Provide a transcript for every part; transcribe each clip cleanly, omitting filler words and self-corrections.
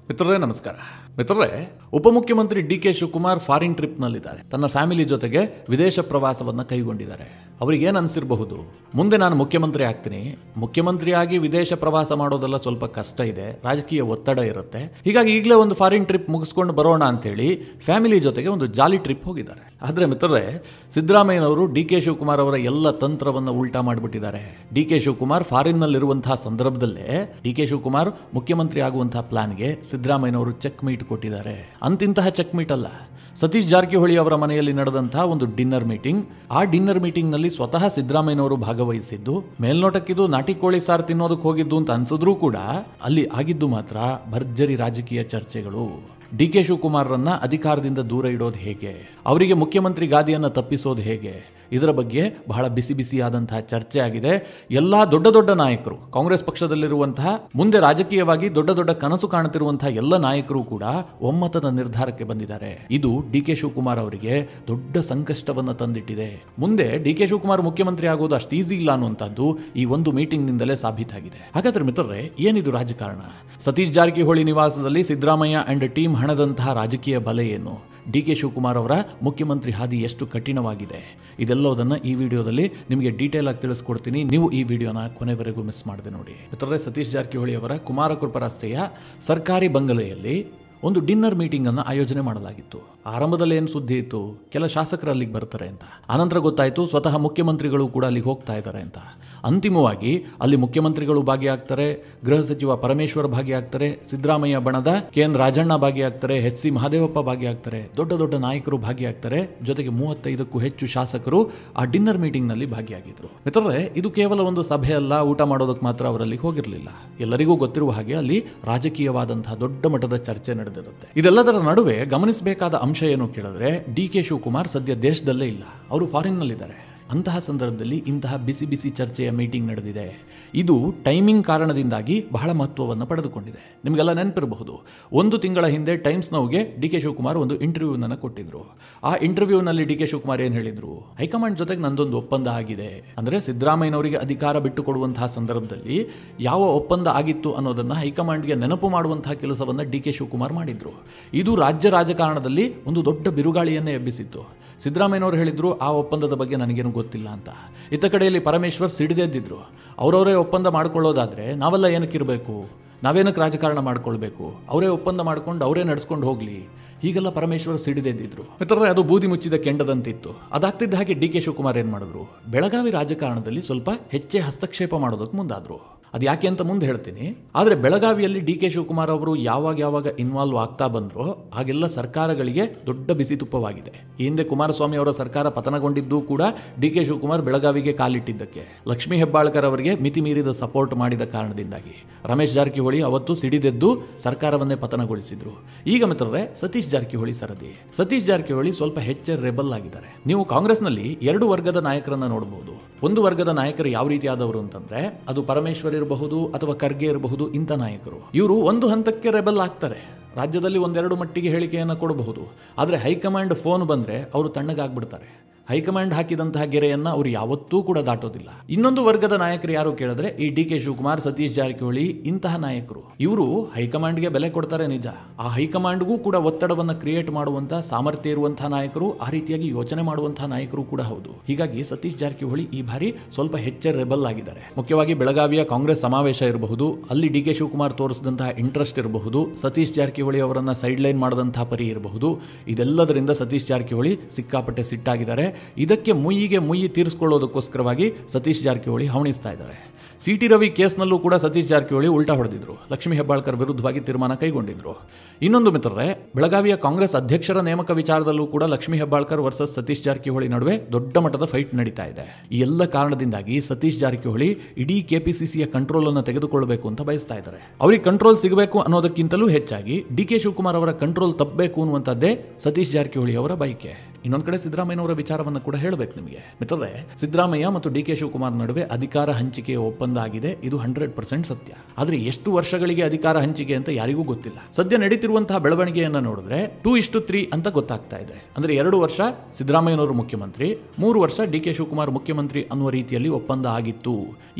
ಮಿತ್ರರೇ ನಮಸ್ಕಾರ. ಮಿತ್ರರೇ, ಉಪಮುಖ್ಯಮಂತ್ರಿ ಡಿ.ಕೆ. ಶಿವಕುಮಾರ್ ಫಾರಿನ್ ಟ್ರಿಪ್ನಲ್ಲಿದ್ದಾರೆ. ತನ್ನ ಫ್ಯಾಮಿಲಿ ಜೊತೆಗೆ ವಿದೇಶ ಪ್ರವಾಸವನ್ನು ಕೈಗೊಂಡಿದ್ದಾರೆ. ಅವರಿಗೇನು ಅನಿಸಿರಬಹುದು, ಮುಂದೆ ನಾನು ಮುಖ್ಯಮಂತ್ರಿ ಆಗ್ತೀನಿ, ಮುಖ್ಯಮಂತ್ರಿಯಾಗಿ ವಿದೇಶ ಪ್ರವಾಸ ಮಾಡೋದೆಲ್ಲ ಸ್ವಲ್ಪ ಕಷ್ಟ ಇದೆ, ರಾಜಕೀಯ ಒತ್ತಡ ಇರುತ್ತೆ, ಹೀಗಾಗಿ ಈಗಲೇ ಒಂದು ಫಾರಿನ್ ಟ್ರಿಪ್ ಮುಗಿಸ್ಕೊಂಡು ಬರೋಣ ಅಂತೇಳಿ ಫ್ಯಾಮಿಲಿ ಜೊತೆಗೆ ಒಂದು ಜಾಲಿ ಟ್ರಿಪ್ ಹೋಗಿದ್ದಾರೆ. ಆದರೆ ಮಿತ್ರರೇ, ಸಿದ್ದರಾಮಯ್ಯನವರು ಡಿ.ಕೆ. ಶಿವಕುಮಾರ್ ಅವರ ಎಲ್ಲ ತಂತ್ರವನ್ನು ಉಲ್ಟಾ ಮಾಡಿಬಿಟ್ಟಿದ್ದಾರೆ. ಡಿ.ಕೆ. ಶಿವಕುಮಾರ್ ಫಾರಿನ್ನಲ್ಲಿರುವಂತಹ ಸಂದರ್ಭದಲ್ಲೇ ಡಿ.ಕೆ. ಶಿವಕುಮಾರ್ ಮುಖ್ಯಮಂತ್ರಿ ಆಗುವಂತಹ ಪ್ಲಾನ್ಗೆ ಸಿದ್ದರಾಮಯ್ಯನವರು ಚೆಕ್ ಮೀಟ್ ಕೊಟ್ಟಿದ್ದಾರೆ. ಅಂತಿಂತಹ ಚೆಕ್ ಮೀಟ್ ಅಲ್ಲ, ಸತೀಶ್ ಜಾರಕಿಹೊಳಿ ಅವರ ಮನೆಯಲ್ಲಿ ನಡೆದಂತಹ ಒಂದು ಡಿನ್ನರ್ ಮೀಟಿಂಗ್. ಆ ಡಿನ್ನರ್ ಮೀಟಿಂಗ್ ನಲ್ಲಿ ಸ್ವತಃ ಸಿದ್ದರಾಮಯ್ಯನವರು ಭಾಗವಹಿಸಿದ್ದು, ಮೇಲ್ನೋಟಕ್ಕಿದು ನಾಟಿ ಕೋಳಿ ಸಾರು ತಿನ್ನೋದಕ್ಕೆ ಹೋಗಿದ್ದು ಅಂತ ಅನ್ಸಿದ್ರೂ ಕೂಡ ಅಲ್ಲಿ ಆಗಿದ್ದು ಮಾತ್ರ ಭರ್ಜರಿ ರಾಜಕೀಯ ಚರ್ಚೆಗಳು. ಡಿ.ಕೆ. ಶಿವಕುಮಾರ್ರನ್ನ ಅಧಿಕಾರದಿಂದ ದೂರ ಇಡೋದು ಹೇಗೆ, ಅವರಿಗೆ ಮುಖ್ಯಮಂತ್ರಿ ಗಾದಿಯನ್ನು ತಪ್ಪಿಸೋದು ಹೇಗೆ, ಇದರ ಬಗ್ಗೆ ಬಹಳ ಬಿಸಿ ಬಿಸಿಯಾದಂತಹ ಚರ್ಚೆ ಆಗಿದೆ. ಎಲ್ಲಾ ದೊಡ್ಡ ದೊಡ್ಡ ನಾಯಕರು, ಕಾಂಗ್ರೆಸ್ ಪಕ್ಷದಲ್ಲಿರುವಂತಹ, ಮುಂದೆ ರಾಜಕೀಯವಾಗಿ ದೊಡ್ಡ ದೊಡ್ಡ ಕನಸು ಕಾಣುತ್ತಿರುವಂತಹ ಎಲ್ಲ ನಾಯಕರು ಕೂಡ ಒಮ್ಮತದ ನಿರ್ಧಾರಕ್ಕೆ ಬಂದಿದ್ದಾರೆ. ಇದು ಡಿ.ಕೆ. ಶಿವಕುಮಾರ್ ಅವರಿಗೆ ದೊಡ್ಡ ಸಂಕಷ್ಟವನ್ನು ತಂದಿಟ್ಟಿದೆ. ಮುಂದೆ ಡಿ.ಕೆ. ಶಿವಕುಮಾರ್ ಮುಖ್ಯಮಂತ್ರಿ ಆಗೋದು ಅಷ್ಟು ಈಸಿ ಇಲ್ಲ ಅನ್ನುವಂಥದ್ದು ಈ ಒಂದು ಮೀಟಿಂಗ್ ನಿಂದಲೇ ಸಾಬೀತಾಗಿದೆ. ಹಾಗಾದ್ರೆ ಮಿತ್ರರೇ, ಏನಿದು ರಾಜಕಾರಣ? ಸತೀಶ್ ಜಾರಕಿಹೊಳಿ ನಿವಾಸದಲ್ಲಿ ಸಿದ್ದರಾಮಯ್ಯ ಅಂಡ್ ಟೀಮ್ ಹಣದಂತಹ ರಾಜಕೀಯ ಬಲೆ ಏನು? ಡಿ.ಕೆ. ಶಿವಕುಮಾರ್ ಅವರ ಮುಖ್ಯಮಂತ್ರಿ ಹಾದಿ ಎಷ್ಟು ಕಠಿಣವಾಗಿದೆ? ಇದೆಲ್ಲದನ್ನು ಈ ವಿಡಿಯೋದಲ್ಲಿ ನಿಮಗೆ ಡೀಟೇಲ್ ಆಗಿ ತಿಳಿಸ್ಕೊಡ್ತೀನಿ. ನೀವು ಈ ವಿಡಿಯೋನ ಕೊನೆವರೆಗೂ ಮಿಸ್ ಮಾಡದೆ ನೋಡಿ. ಮಿತ್ರರೇ, ಸತೀಶ್ ಜಾರಕಿಹೊಳಿ ಅವರ ಕುಮಾರಕೃಪ ರಸ್ತೆಯ ಸರ್ಕಾರಿ ಬಂಗಲೆಯಲ್ಲಿ ಒಂದು ಡಿನ್ನರ್ ಮೀಟಿಂಗ್ ಅನ್ನು ಆಯೋಜನೆ ಮಾಡಲಾಗಿತ್ತು. ಆರಂಭದಲ್ಲಿ ಏನು ಸುದ್ದಿ ಇತ್ತು, ಕೆಲ ಶಾಸಕರು ಅಲ್ಲಿಗೆ ಬರ್ತಾರೆ ಅಂತ. ಆನಂತರ ಗೊತ್ತಾಯಿತು ಸ್ವತಃ ಮುಖ್ಯಮಂತ್ರಿಗಳು ಕೂಡ ಅಲ್ಲಿಗೆ ಹೋಗ್ತಾ ಇದ್ದಾರೆ ಅಂತ. ಅಂತಿಮವಾಗಿ ಅಲ್ಲಿ ಮುಖ್ಯಮಂತ್ರಿಗಳು ಭಾಗಿಯಾಗ್ತಾರೆ, ಗೃಹ ಸಚಿವ ಪರಮೇಶ್ವರ್ ಭಾಗಿಯಾಗ್ತಾರೆ, ಸಿದ್ದರಾಮಯ್ಯ ಬಣದ ಕೆ.ಎನ್. ರಾಜಣ್ಣ ಭಾಗಿಯಾಗ್ತಾರೆ, ಎಚ್.ಸಿ. ಮಹದೇವಪ್ಪ ಭಾಗಿಯಾಗ್ತಾರೆ, ದೊಡ್ಡ ದೊಡ್ಡ ನಾಯಕರು ಭಾಗಿಯಾಗ್ತಾರೆ. ಜೊತೆಗೆ 35ಕ್ಕೂ ಹೆಚ್ಚು ಶಾಸಕರು ಆ ಡಿನ್ನರ್ ಮೀಟಿಂಗ್ ನಲ್ಲಿ ಭಾಗಿಯಾಗಿದ್ರು. ಮಿತ್ರರೇ, ಇದು ಕೇವಲ ಒಂದು ಸಭೆ ಅಲ್ಲ, ಊಟ ಮಾಡೋದಕ್ಕೆ ಮಾತ್ರ ಅವರಲ್ಲಿ ಹೋಗಿರಲಿಲ್ಲ. ಎಲ್ಲರಿಗೂ ಗೊತ್ತಿರುವ ಹಾಗೆ ಅಲ್ಲಿ ರಾಜಕೀಯವಾದಂತಹ ದೊಡ್ಡ ಮಟ್ಟದ ಚರ್ಚೆ ನಡೆದಿರುತ್ತೆ. ಇದೆಲ್ಲದರ ನಡುವೆ ಗಮನಿಸಬೇಕಾದ ಅಂಶ ಏನು ಕೇಳಿದ್ರೆ, ಡಿ.ಕೆ. ಶಿವಕುಮಾರ್ ಸದ್ಯ ದೇಶದಲ್ಲೇ ಇಲ್ಲ, ಅವರು ಫಾರಿನ್ ನಲ್ಲಿದ್ದಾರೆ. ಅಂತಹ ಸಂದರ್ಭದಲ್ಲಿ ಇಂತಹ ಬಿಸಿ ಬಿಸಿ ಚರ್ಚೆಯ ಮೀಟಿಂಗ್ ನಡೆದಿದೆ. ಇದು ಟೈಮಿಂಗ್ ಕಾರಣದಿಂದಾಗಿ ಬಹಳ ಮಹತ್ವವನ್ನು ಪಡೆದುಕೊಂಡಿದೆ. ನಿಮಗೆಲ್ಲ ನೆನಪಿರಬಹುದು, 1 ತಿಂಗಳ ಹಿಂದೆ ಟೈಮ್ಸ್ ನೌಗೆ ಡಿ.ಕೆ. ಶಿವಕುಮಾರ್ ಒಂದು ಇಂಟರ್ವ್ಯೂವನ್ನು ಕೊಟ್ಟಿದ್ರು. ಆ ಇಂಟರ್ವ್ಯೂನಲ್ಲಿ ಡಿ.ಕೆ. ಶಿವಕುಮಾರ್ ಏನು ಹೇಳಿದ್ರು, ಹೈಕಮಾಂಡ್ ಜೊತೆಗೆ ನಂದೊಂದು ಒಪ್ಪಂದ ಆಗಿದೆ. ಅಂದರೆ ಸಿದ್ದರಾಮಯ್ಯನವರಿಗೆ ಅಧಿಕಾರ ಬಿಟ್ಟು ಕೊಡುವಂತಹ ಸಂದರ್ಭದಲ್ಲಿ ಯಾವ ಒಪ್ಪಂದ ಆಗಿತ್ತು ಅನ್ನೋದನ್ನು ಹೈಕಮಾಂಡ್ಗೆ ನೆನಪು ಮಾಡುವಂತಹ ಕೆಲಸವನ್ನು ಡಿ.ಕೆ. ಶಿವಕುಮಾರ್ ಮಾಡಿದ್ರು. ಇದು ರಾಜ್ಯ ರಾಜಕಾರಣದಲ್ಲಿ ಒಂದು ದೊಡ್ಡ ಬಿರುಗಾಳಿಯನ್ನೇ ಎಬ್ಬಿಸಿತ್ತು. ಸಿದ್ದರಾಮಯ್ಯನವರು ಹೇಳಿದ್ರು, ಆ ಒಪ್ಪಂದದ ಬಗ್ಗೆ ನನಗೇನು ಗೊತ್ತಿಲ್ಲ ಅಂತ. ಇತ್ತ ಕಡೆಯಲ್ಲಿ ಪರಮೇಶ್ವರ್ ಸಿಡಿದೆದ್ದಿದ್ರು, ಅವರವರೇ ಒಪ್ಪಂದ ಮಾಡ್ಕೊಳ್ಳೋದಾದ್ರೆ ನಾವೆಲ್ಲ ಏನಕ್ಕಿರಬೇಕು, ನಾವೇನಕ್ಕೆ ರಾಜಕಾರಣ ಮಾಡ್ಕೊಳ್ಬೇಕು, ಅವರೇ ಒಪ್ಪಂದ ಮಾಡ್ಕೊಂಡು ಅವರೇ ನಡೆಸ್ಕೊಂಡು ಹೋಗ್ಲಿ, ಹೀಗೆಲ್ಲ ಪರಮೇಶ್ವರ್ ಸಿಡಿದೆದ್ದಿದ್ರು. ಮಿತ್ರರೇ, ಅದು ಬೂದಿ ಮುಚ್ಚಿದ ಕೆಂಡದಂತಿತ್ತು. ಅದಾಗ್ತಿದ್ದ ಹಾಗೆ ಡಿ.ಕೆ. ಶಿವಕುಮಾರ್ ಏನು ಮಾಡಿದ್ರು, ಬೆಳಗಾವಿ ರಾಜಕಾರಣದಲ್ಲಿ ಸ್ವಲ್ಪ ಹೆಚ್ಚೇ ಹಸ್ತಕ್ಷೇಪ ಮಾಡೋದಕ್ಕೆ ಮುಂದಾದ್ರು. ಅದು ಯಾಕೆ ಅಂತ ಮುಂದೆ ಹೇಳ್ತೀನಿ. ಆದರೆ ಬೆಳಗಾವಿಯಲ್ಲಿ ಡಿ.ಕೆ. ಶಿವಕುಮಾರ್ ಅವರು ಯಾವಾಗ ಇನ್ವಾಲ್ವ್ ಆಗ್ತಾ ಬಂದ್ರೋ ಹಾಗೆಲ್ಲ ಸರ್ಕಾರಗಳಿಗೆ ದೊಡ್ಡ ಬಿಸಿ ತುಪ್ಪವಾಗಿದೆ. ಈ ಹಿಂದೆ ಕುಮಾರಸ್ವಾಮಿ ಅವರ ಸರ್ಕಾರ ಪತನಗೊಂಡಿದ್ದು ಕೂಡ ಡಿ.ಕೆ. ಶಿವಕುಮಾರ್ ಬೆಳಗಾವಿಗೆ ಕಾಲಿಟ್ಟಿದ್ದಕ್ಕೆ, ಲಕ್ಷ್ಮೀ ಹೆಬ್ಬಾಳ್ಕರ್ ಅವರಿಗೆ ಮಿತಿ ಮೀರಿದ ಸಪೋರ್ಟ್ ಮಾಡಿದ ಕಾರಣದಿಂದಾಗಿ ರಮೇಶ್ ಜಾರಕಿಹೊಳಿ ಅವತ್ತು ಸಿಡಿದೆದ್ದು ಸರ್ಕಾರವನ್ನೇ ಪತನಗೊಳಿಸಿದ್ರು. ಈಗ ಮಿತ್ರರೇ, ಸತೀಶ್ ಜಾರಕಿಹೊಳಿ ಸರದಿ. ಸತೀಶ್ ಜಾರಕಿಹೊಳಿ ಸ್ವಲ್ಪ ಹೆಚ್ಚೇ ರೆಬಲ್ ಆಗಿದ್ದಾರೆ. ನೀವು ಕಾಂಗ್ರೆಸ್ನಲ್ಲಿ 2 ವರ್ಗದ ನಾಯಕರನ್ನ ನೋಡಬಹುದು. ಒಂದು ವರ್ಗದ ನಾಯಕರು ಯಾವ ರೀತಿಯಾದವರು ಅಂತಂದ್ರೆ, ಅದು ಪರಮೇಶ್ವರ್ ಇರಬಹುದು ಅಥವಾ ಖರ್ಗೆ ಇರಬಹುದು. ಇಂಥ ನಾಯಕರು ಇವರು ಒಂದು ಹಂತಕ್ಕೆ ರೆಬಲ್ ಆಗ್ತಾರೆ, ರಾಜ್ಯದಲ್ಲಿ 1-2 ಮಟ್ಟಿಗೆ ಹೇಳಿಕೆಯನ್ನು ಕೊಡಬಹುದು. ಆದರೆ ಹೈಕಮಾಂಡ್ ಫೋನ್ ಬಂದ್ರೆ ಅವರು ತಣ್ಣಗಾಗ್ಬಿಡ್ತಾರೆ. ಹೈಕಮಾಂಡ್ ಹಾಕಿದಂತಹ ಗೆರೆಯನ್ನ ಅವರು ಯಾವತ್ತೂ ಕೂಡ ದಾಟೋದಿಲ್ಲ. ಇನ್ನೊಂದು ವರ್ಗದ ನಾಯಕರು ಯಾರು ಕೇಳಿದ್ರೆ, ಈ ಡಿ.ಕೆ. ಶಿವಕುಮಾರ್, ಸತೀಶ್ ಜಾರಕಿಹೊಳಿ ಇಂತಹ ನಾಯಕರು. ಇವರು ಹೈಕಮಾಂಡ್ಗೆ ಬೆಲೆ ಕೊಡ್ತಾರೆ ನಿಜ, ಆ ಹೈಕಮಾಂಡ್ಗೂ ಕೂಡ ಒತ್ತಡವನ್ನು ಕ್ರಿಯೇಟ್ ಮಾಡುವಂತಹ ಸಾಮರ್ಥ್ಯ ಇರುವಂತಹ ನಾಯಕರು, ಆ ರೀತಿಯಾಗಿ ಯೋಚನೆ ಮಾಡುವಂತಹ ನಾಯಕರು ಕೂಡ ಹೌದು. ಹೀಗಾಗಿ ಸತೀಶ್ ಜಾರಕಿಹೊಳಿ ಈ ಬಾರಿ ಸ್ವಲ್ಪ ಹೆಚ್ಚೇ ರೆಬಲ್ ಆಗಿದ್ದಾರೆ. ಮುಖ್ಯವಾಗಿ ಬೆಳಗಾವಿಯ ಕಾಂಗ್ರೆಸ್ ಸಮಾವೇಶ ಇರಬಹುದು, ಅಲ್ಲಿ ಡಿ.ಕೆ. ಶಿವಕುಮಾರ್ ತೋರಿಸಿದಂತಹ ಇಂಟ್ರೆಸ್ಟ್ ಇರಬಹುದು, ಸತೀಶ್ ಜಾರಕಿಹೊಳಿ ಅವರನ್ನ ಸೈಡ್ ಲೈನ್ ಮಾಡಿದಂತಹ ಪರಿ ಇರಬಹುದು. ಇದೆಲ್ಲದರಿಂದ ಸತೀಶ್ ಜಾರಕಿಹೊಳಿ ಸಿಕ್ಕಾಪಟ್ಟೆ ಸಿಟ್ಟಾಗಿದ್ದಾರೆ. ಇದಕ್ಕೆ ಮುಯ್ಯಿಗೆ ಮುಯ್ಯಿ ತೀರಿಸಿಕೊಳ್ಳೋದಕ್ಕೋಸ್ಕರವಾಗಿ ಸತೀಶ್ ಜಾರಕಿಹೊಳಿ ಹವಣಿಸ್ತಾ ಇದ್ದಾರೆ. ಸಿ.ಟಿ. ರವಿ ಕೇಸ್ನಲ್ಲೂ ಕೂಡ ಸತೀಶ್ ಜಾರಕಿಹೊಳಿ ಉಲ್ಟಾ ಹೊಡೆದಿದ್ರು, ಲಕ್ಷ್ಮೀ ಹೆಬ್ಬಾಳ್ಕರ್ ವಿರುದ್ಧವಾಗಿ ತೀರ್ಮಾನ ಕೈಗೊಂಡಿದ್ರು. ಇನ್ನೊಂದು ಮಿತ್ರರೇ, ಬೆಳಗಾವಿಯ ಕಾಂಗ್ರೆಸ್ ಅಧ್ಯಕ್ಷರ ನೇಮಕ ವಿಚಾರದಲ್ಲೂ ಕೂಡ ಲಕ್ಷ್ಮೀ ಹೆಬ್ಬಾಳ್ಕರ್ ವರ್ಸಸ್ ಸತೀಶ್ ಜಾರಕಿಹೊಳಿ ನಡುವೆ ದೊಡ್ಡ ಮಟ್ಟದ ಫೈಟ್ ನಡೀತಾ ಇದೆ. ಈ ಎಲ್ಲ ಕಾರಣದಿಂದಾಗಿ ಸತೀಶ್ ಜಾರಕಿಹೊಳಿ ಇಡೀ ಕೆಪಿಸಿಸಿಯ ಕಂಟ್ರೋಲ್ ಅನ್ನು ತೆಗೆದುಕೊಳ್ಳಬೇಕು ಅಂತ ಬಯಸ್ತಾ ಇದ್ದಾರೆ. ಅವರಿಗೆ ಕಂಟ್ರೋಲ್ ಸಿಗಬೇಕು ಅನ್ನೋದಕ್ಕಿಂತಲೂ ಹೆಚ್ಚಾಗಿ ಡಿ.ಕೆ. ಶಿವಕುಮಾರ್ ಅವರ ಕಂಟ್ರೋಲ್ ತಪ್ಪಬೇಕು ಅನ್ನುವಂಥದ್ದೇ ಸತೀಶ್ ಜಾರಕಿಹೊಳಿ ಅವರ ಬಯಕೆ. ಇನ್ನೊಂದು ಕಡೆ ಸಿದ್ದರಾಮಯ್ಯನವರ ವಿಚಾರವನ್ನು ಕೂಡ ಹೇಳಬೇಕು ನಿಮಗೆ ಮಿತ್ರರೇ. ಸಿದ್ದರಾಮಯ್ಯ ಮತ್ತು ಡಿ ಕೆ ಶಿವಕುಮಾರ್ ನಡುವೆ ಅಧಿಕಾರ ಹಂಚಿಕೆಯ ಒಪ್ಪಂದ ಆಗಿದೆ, ಇದು 100% ಸತ್ಯ. ಆದರೆ ಎಷ್ಟು ವರ್ಷಗಳಿಗೆ ಅಧಿಕಾರ ಹಂಚಿಕೆ ಅಂತ ಯಾರಿಗೂ ಗೊತ್ತಿಲ್ಲ. ಸದ್ಯ ನಡೀತಿರುವಂತಹ ಬೆಳವಣಿಗೆಯನ್ನು ನೋಡಿದ್ರೆ 2:3 ಅಂತ ಗೊತ್ತಾಗ್ತಾ ಇದೆ. ಅಂದ್ರೆ 2 ವರ್ಷ ಸಿದ್ದರಾಮಯ್ಯನವರು ಮುಖ್ಯಮಂತ್ರಿ, 3 ವರ್ಷ ಡಿ ಕೆ ಶಿವಕುಮಾರ್ ಮುಖ್ಯಮಂತ್ರಿ ಅನ್ನುವ ರೀತಿಯಲ್ಲಿ ಒಪ್ಪಂದ ಆಗಿತ್ತು.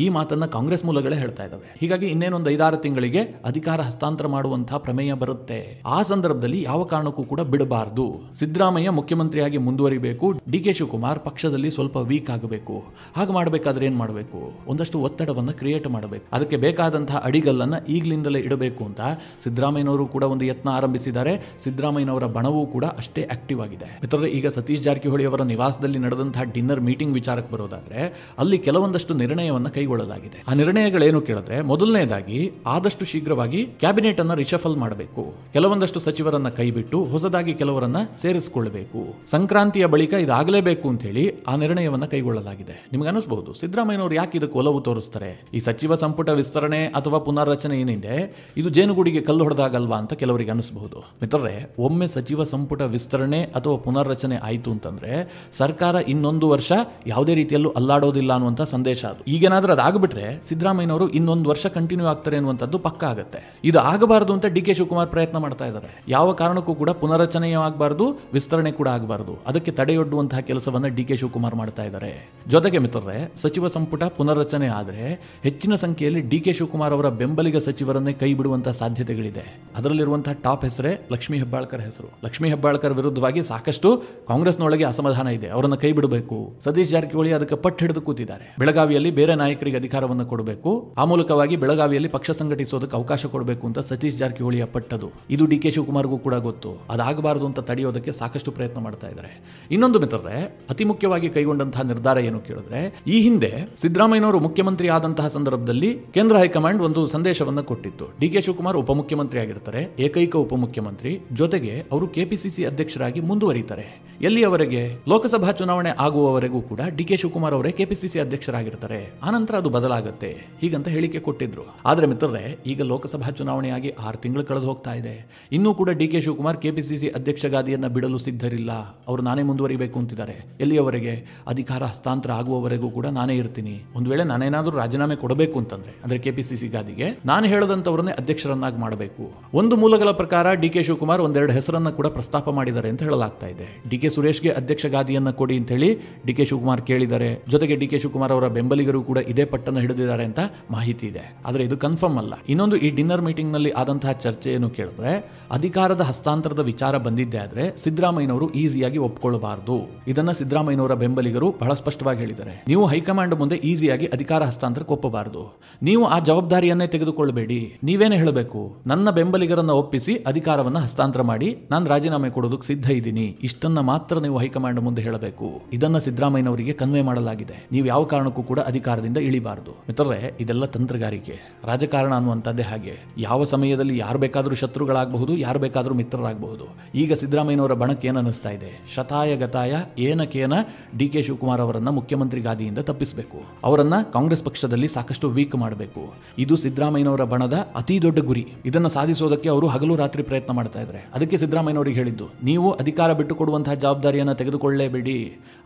ಈ ಮಾತನ್ನ ಕಾಂಗ್ರೆಸ್ ಮೂಲಗಳೇ ಹೇಳ್ತಾ ಇದ್ದಾವೆ. ಹೀಗಾಗಿ ಇನ್ನೇನೊಂದು 5-6 ತಿಂಗಳಿಗೆ ಅಧಿಕಾರ ಹಸ್ತಾಂತರ ಮಾಡುವಂತಹ ಪ್ರಮೇಯ ಬರುತ್ತೆ. ಆ ಸಂದರ್ಭದಲ್ಲಿ ಯಾವ ಕಾರಣಕ್ಕೂ ಕೂಡ ಬಿಡಬಾರದು. ಸಿದ್ದರಾಮಯ್ಯ ಮುಖ್ಯಮಂತ್ರಿಯಾಗಿ ಮುಂದುವರಿಬೇಕು, ಡಿ ಕೆ ಶಿವಕುಮಾರ್ ಪಕ್ಷದಲ್ಲಿ ಸ್ವಲ್ಪ ವೀಕ್ ಆಗಬೇಕು. ಹಾಗೆ ಮಾಡಬೇಕಾದ್ರೆ ಏನ್ ಮಾಡಬೇಕು? ಒಂದಷ್ಟು ಒತ್ತಡವನ್ನು ಕ್ರಿಯೇಟ್ ಮಾಡಬೇಕು. ಅದಕ್ಕೆ ಬೇಕಾದಂತಹ ಅಡಿಗಲ್ಲನ್ನ ಈಗಲಿಂದಲೇ ಇಡಬೇಕು ಅಂತ ಸಿದ್ದರಾಮಯ್ಯನವರು ಕೂಡ ಒಂದು ಯತ್ನ ಆರಂಭಿಸಿದ್ದಾರೆ. ಸಿದ್ದರಾಮಯ್ಯನವರ ಬಣವೂ ಕೂಡ ಅಷ್ಟೇ ಆಕ್ಟಿವ್ ಆಗಿದೆ. ಮಿತ್ರರೇ, ಈಗ ಸತೀಶ್ ಜಾರಕಿಹೊಳಿ ಅವರ ನಿವಾಸದಲ್ಲಿ ನಡೆದಂತಹ ಡಿನ್ನರ್ ಮೀಟಿಂಗ್ ವಿಚಾರಕ್ಕೆ ಬರೋದಾದ್ರೆ ಅಲ್ಲಿ ಕೆಲವೊಂದಷ್ಟು ನಿರ್ಣಯವನ್ನು ಕೈಗೊಳ್ಳಲಾಗಿದೆ. ಆ ನಿರ್ಣಯಗಳೇನು ಕೇಳಿದ್ರೆ, ಮೊದಲನೇದಾಗಿ ಆದಷ್ಟು ಶೀಘ್ರವಾಗಿ ಕ್ಯಾಬಿನೆಟ್ ಅನ್ನ ರಿಷಫಲ್ ಮಾಡಬೇಕು. ಕೆಲವೊಂದಷ್ಟು ಸಚಿವರನ್ನ ಕೈಬಿಟ್ಟು ಹೊಸದಾಗಿ ಕೆಲವರನ್ನ ಸೇರಿಸಿಕೊಳ್ಳಬೇಕು. ಸಂಕ್ರಾಂತಿಯ ಬಳಿಕ ಇದಾಗಲೇಬೇಕು ಅಂತ ಹೇಳಿ ಆ ನಿರ್ಣಯವನ್ನ ಕೈಗೊಳ್ಳಲಾಗಿದೆ. ನಿಮ್ಗೆ ಅನಿಸಬಹುದು ಸಿದ್ದರಾಮಯ್ಯನವರು ಯಾಕೆ ಇದಕ್ಕೆ ಒಲವು ತೋರಿಸ್ತಾರೆ? ಈ ಸಚಿವ ಸಂಪುಟ ವಿಸ್ತರಣೆ ಅಥವಾ ಪುನರ್ರಚನೆ ಏನಿದೆ ಇದು ಜೇನುಗೂಡಿಗೆ ಕಲ್ಲು ಹೊಡೆದಾಗಲ್ವಾ ಅಂತ ಕೆಲವರಿಗೆ ಅನಿಸಬಹುದು. ಮಿತ್ರರೇ, ಒಮ್ಮೆ ಸಚಿವ ಸಂಪುಟ ವಿಸ್ತರಣೆ ಅಥವಾ ಪುನರ್ರಚನೆ ಆಯಿತು ಅಂತಂದ್ರೆ ಸರ್ಕಾರ ಇನ್ನೊಂದು ವರ್ಷ ಯಾವುದೇ ರೀತಿಯಲ್ಲೂ ಅಲ್ಲಾಡೋದಿಲ್ಲ ಅನ್ನುವಂಥ ಸಂದೇಶ ಅದು. ಈಗೇನಾದ್ರೂ ಅದಾಗ್ಬಿಟ್ರೆ ಸಿದ್ದರಾಮಯ್ಯನವರು ಇನ್ನೊಂದು ವರ್ಷ ಕಂಟಿನ್ಯೂ ಆಗ್ತಾರೆ ಅನ್ನುವಂಥದ್ದು ಪಕ್ಕ ಆಗುತ್ತೆ. ಇದು ಆಗಬಾರದು ಅಂತ ಡಿ ಕೆ ಶಿವಕುಮಾರ್ ಪ್ರಯತ್ನ ಮಾಡ್ತಾ ಇದ್ದಾರೆ. ಯಾವ ಕಾರಣಕ್ಕೂ ಕೂಡ ಪುನರ್ರಚನೆಯೂ ಆಗಬಾರದು, ವಿಸ್ತರಣೆ ಕೂಡ ಆಗಬಾರದು. ಅದಕ್ಕೆ ತಡೆಯೊಡ್ಡುವಂತಹ ಕೆಲಸವನ್ನ ಡಿ ಕೆ ಶಿವಕುಮಾರ್ ಮಾಡ್ತಾ ಇದ್ದಾರೆ. ಜೊತೆಗೆ ಮಿತ್ರರೇ, ಸಚಿವ ಸಂಪುಟ ಪುನರ್ರಚನೆ ಆದರೆ ಹೆಚ್ಚಿನ ಸಂಖ್ಯೆಯಲ್ಲಿ ಡಿ ಕೆ ಶಿವಕುಮಾರ್ ಅವರ ಬೆಂಬಲಿಗ ಸಚಿವರನ್ನೇ ಕೈ ಬಿಡುವಂತಹ ಸಾಧ್ಯತೆಗಳಿದೆ. ಅದರಲ್ಲಿರುವಂತಹ ಟಾಪ್ ಹೆಸರೇ ಲಕ್ಷ್ಮೀ ಹೆಬ್ಬಾಳ್ಕರ್ ಹೆಸರು. ಲಕ್ಷ್ಮೀ ಹೆಬ್ಬಾಳ್ಕರ್ ವಿರುದ್ಧವಾಗಿ ಸಾಕಷ್ಟು ಕಾಂಗ್ರೆಸ್ನೊಳಗೆ ಅಸಮಾಧಾನ ಇದೆ. ಅವರನ್ನ ಕೈ ಬಿಡಬೇಕು. ಸತೀಶ್ ಜಾರಕಿಹೊಳಿ ಅದಕ್ಕೆ ಪಟ್ಟು ಹಿಡಿದು ಕೂತಿದ್ದಾರೆ. ಬೆಳಗಾವಿಯಲ್ಲಿ ಬೇರೆ ನಾಯಕರಿಗೆ ಅಧಿಕಾರವನ್ನು ಕೊಡಬೇಕು, ಆ ಮೂಲಕವಾಗಿ ಬೆಳಗಾವಿಯಲ್ಲಿ ಪಕ್ಷ ಸಂಘಟಿಸೋದಕ್ಕೆ ಅವಕಾಶ ಕೊಡಬೇಕು ಅಂತ ಸತೀಶ್ ಜಾರಕಿಹೊಳಿಯ ಪಟ್ಟದು. ಇದು ಡಿ ಕೆ ಶಿವಕುಮಾರ್ಗೂ ಕೂಡ ಗೊತ್ತು. ಅದಾಗಬಾರದು ಅಂತ ತಡೆಯೋದಕ್ಕೆ ಸಾಕಷ್ಟು ಪ್ರಯತ್ನ ಮಾಡ್ತಾ ಇದ್ದಾರೆ. ಇನ್ನೊಂದು ಮಿತ್ರರೇ, ಅತಿ ಮುಖ್ಯವಾಗಿ ಕೈಗೊಂಡಂತಹ ನಿರ್ಧಾರ ಏನು ಕೇಳಿದ್ರೆ, ಈ ಹಿಂದೆ ಸಿದ್ದರಾಮಯ್ಯನವರು ಮುಖ್ಯಮಂತ್ರಿ ಆದಂತಹ ಸಂದರ್ಭದಲ್ಲಿ ಕೇಂದ್ರ ಹೈಕಮಾಂಡ್ ಒಂದು ಸಂದೇಶವನ್ನು ಕೊಟ್ಟಿತ್ತು. ಡಿ ಕೆ ಶಿವಕುಮಾರ್ ಉಪಮುಖ್ಯಮಂತ್ರಿ ಆಗಿರ್ತಾರೆ, ಏಕೈಕ ಉಪಮುಖ್ಯಮಂತ್ರಿ. ಜೊತೆಗೆ ಅವರು ಕೆಪಿಸಿಸಿ ಅಧ್ಯಕ್ಷರಾಗಿ ಮುಂದುವರಿತಾರೆ. ಎಲ್ಲಿಯವರೆಗೆ? ಲೋಕಸಭಾ ಚುನಾವಣೆ ಆಗುವವರೆಗೂ ಕೂಡ ಡಿ ಕೆ ಶಿವಕುಮಾರ್ ಅವರೇ ಕೆಪಿಸಿಸಿ ಅಧ್ಯಕ್ಷರಾಗಿರ್ತಾರೆ. ಆನಂತರ ಅದು ಬದಲಾಗುತ್ತೆ ಹೀಗಂತ ಹೇಳಿಕೆ ಕೊಟ್ಟಿದ್ರು. ಆದ್ರೆ ಮಿತ್ರರೇ, ಈಗ ಲೋಕಸಭಾ ಚುನಾವಣೆಯಾಗಿ 6 ತಿಂಗಳು ಕಳೆದು ಹೋಗ್ತಾ ಇದೆ. ಇನ್ನೂ ಕೂಡ ಡಿ ಕೆ ಶಿವಕುಮಾರ್ ಕೆಪಿಸಿಸಿ ಅಧ್ಯಕ್ಷ ಗಾದಿಯನ್ನ ಬಿಡಲು ಸಿದ್ಧರಿಲ್ಲ. ಅವರು ನಾನೇ ಮುಂದುವರಿಬೇಕು ಅಂತಿದ್ದಾರೆ. ಎಲ್ಲಿಯವರೆಗೆ? ಅಧಿಕಾರ ಹಸ್ತಾಂತರ ಆಗುವವರೆಗೂ ಕೂಡ ನಾನೇ ಇರ್ತೀನಿ. ಒಂದು ವೇಳೆ ನಾನೇನಾದ್ರೂ ರಾಜೀನಾಮೆ ಕೊಡಬೇಕು ಅಂತಂದ್ರೆ, ಅಂದ್ರೆ ಕೆಪಿಸಿಸಿ ಗಾದಿಗೆ ನಾನು ಹೇಳದಂತವರನ್ನೇ ಅಧ್ಯಕ್ಷರನ್ನಾಗಿ ಮಾಡಬೇಕು. ಒಂದು ಮೂಲಗಳ ಪ್ರಕಾರ ಡಿ ಕೆ ಶಿವಕುಮಾರ್ ಒಂದೆರಡು ಹೆಸರನ್ನ ಕೂಡ ಪ್ರಸ್ತಾಪ ಮಾಡಿದ್ದಾರೆ ಅಂತ ಹೇಳಲಾಗ್ತಾ ಇದೆ. ಡಿ ಕೆ ಸುರೇಶ್ಗೆ ಅಧ್ಯಕ್ಷ ಗಾದಿಯನ್ನ ಕೊಡಿ ಅಂತ ಹೇಳಿ ಡಿ ಕೆ ಶಿವಕುಮಾರ್ ಕೇಳಿದ್ದಾರೆ. ಜೊತೆಗೆ ಡಿ ಕೆ ಶಿವಕುಮಾರ್ ಅವರ ಬೆಂಬಲಿಗರು ಕೂಡ ಇದೇ ಪಟ್ಟನ್ನು ಹಿಡಿದಿದ್ದಾರೆ ಅಂತ ಮಾಹಿತಿ ಇದೆ. ಆದ್ರೆ ಇದು ಕನ್ಫರ್ಮ್ ಅಲ್ಲ. ಇನ್ನೊಂದು, ಈ ಡಿನ್ನರ್ ಮೀಟಿಂಗ್ ನಲ್ಲಿ ಆದಂತಹ ಚರ್ಚೆ ಏನು ಕೇಳಿದ್ರೆ, ಅಧಿಕಾರದ ಹಸ್ತಾಂತರದ ವಿಚಾರ ಬಂದಿದ್ದೆ ಆದ್ರೆ ಸಿದ್ದರಾಮಯ್ಯನವರು ಈಸಿಯಾಗಿ ಒಪ್ಕೊಳ್ಳಬಾರದು. ಇದನ್ನ ಸಿದ್ದರಾಮಯ್ಯನವರ ಬೆಂಬಲಿಗರು ಬಹಳ ಸ್ಪಷ್ಟವಾಗಿ ಹೇಳಿದ್ದಾರೆ. ನೀವು ಹೈಕಮಾಂಡ್ ಮುಂದೆ ಈಸಿಯಾಗಿ ಅಧಿಕಾರ ಹಸ್ತಾಂತರಕ್ಕೆ ಒಪ್ಪಬಾರದು. ನೀವು ಆ ಜವಾಬ್ದಾರಿಯನ್ನೇ ತೆಗೆದುಕೊಳ್ಳಬೇಡಿ. ನೀವೇನೇ ಹೇಳಬೇಕು, ನನ್ನ ಬೆಂಬಲಿಗರನ್ನ ಒಪ್ಪಿಸಿ ಅಧಿಕಾರವನ್ನ ಹಸ್ತಾಂತರ ಮಾಡಿ, ನಾನು ರಾಜೀನಾಮೆ ಕೊಡೋದಕ್ಕೆ ಸಿದ್ಧ ಇದ್ದೀನಿ. ಇಷ್ಟನ್ನ ಮಾತ್ರ ನೀವು ಹೈಕಮಾಂಡ್ ಮುಂದೆ ಹೇಳಬೇಕು. ಇದನ್ನ ಸಿದ್ದರಾಮಯ್ಯನವರಿಗೆ ಕನ್ವೆ ಮಾಡಲಾಗಿದೆ. ನೀವು ಯಾವ ಕಾರಣಕ್ಕೂ ಕೂಡ ಅಧಿಕಾರದಿಂದ ಇಳಿಬಾರದು. ಮಿತ್ರರೇ, ಇದೆಲ್ಲ ತಂತ್ರಗಾರಿಕೆ. ರಾಜಕಾರಣ ಅನ್ನುವಂಥದ್ದೇ ಹಾಗೆ. ಯಾವ ಸಮಯದಲ್ಲಿ ಯಾರು ಬೇಕಾದರೂ ಶತ್ರುಗಳಾಗಬಹುದು, ಯಾರು ಬೇಕಾದರೂ ಮಿತ್ರರಾಗಬಹುದು. ಈಗ ಸಿದ್ದರಾಮಯ್ಯನವರ ಬಣಕ್ಕೆ ಏನು ಅನ್ನಿಸ್ತಾ ಇದೆ? ಶತಾಯ ಗತಾಯ ಏನಕೇನ ಡಿ ಕೆ ಶಿವಕುಮಾರ್ ಅವರನ್ನ ಮುಖ್ಯಮಂತ್ರಿ ಗಾದಿಯಿಂದ ತಪ್ಪಿಸಬೇಕು. ಅವರನ್ನ ಕಾಂಗ್ರೆಸ್ ಪಕ್ಷದಲ್ಲಿ ಸಾಕಷ್ಟು ವೀಕ್ ಮಾಡಬೇಕು. ಇದು ಸಿದ್ದರಾಮಯ್ಯನವರ ಬಣದ ಅತಿ ದೊಡ್ಡ ಗುರಿ. ಇದನ್ನು ಸಾಧಿಸೋದಕ್ಕೆ ಅವರು ಹಗಲು ರಾತ್ರಿ ಪ್ರಯತ್ನ ಮಾಡ್ತಾ ಇದ್ದಾರೆ. ಅದಕ್ಕೆ ಸಿದ್ದರಾಮಯ್ಯನವರಿಗೆ ಹೇಳಿದ್ದು, ನೀವು ಅಧಿಕಾರ ಬಿಟ್ಟುಕೊಡುವಂತಹ ಜವಾಬ್ದಾರಿಯನ್ನು ತೆಗೆದುಕೊಳ್ಳಲೇಬೇಡಿ,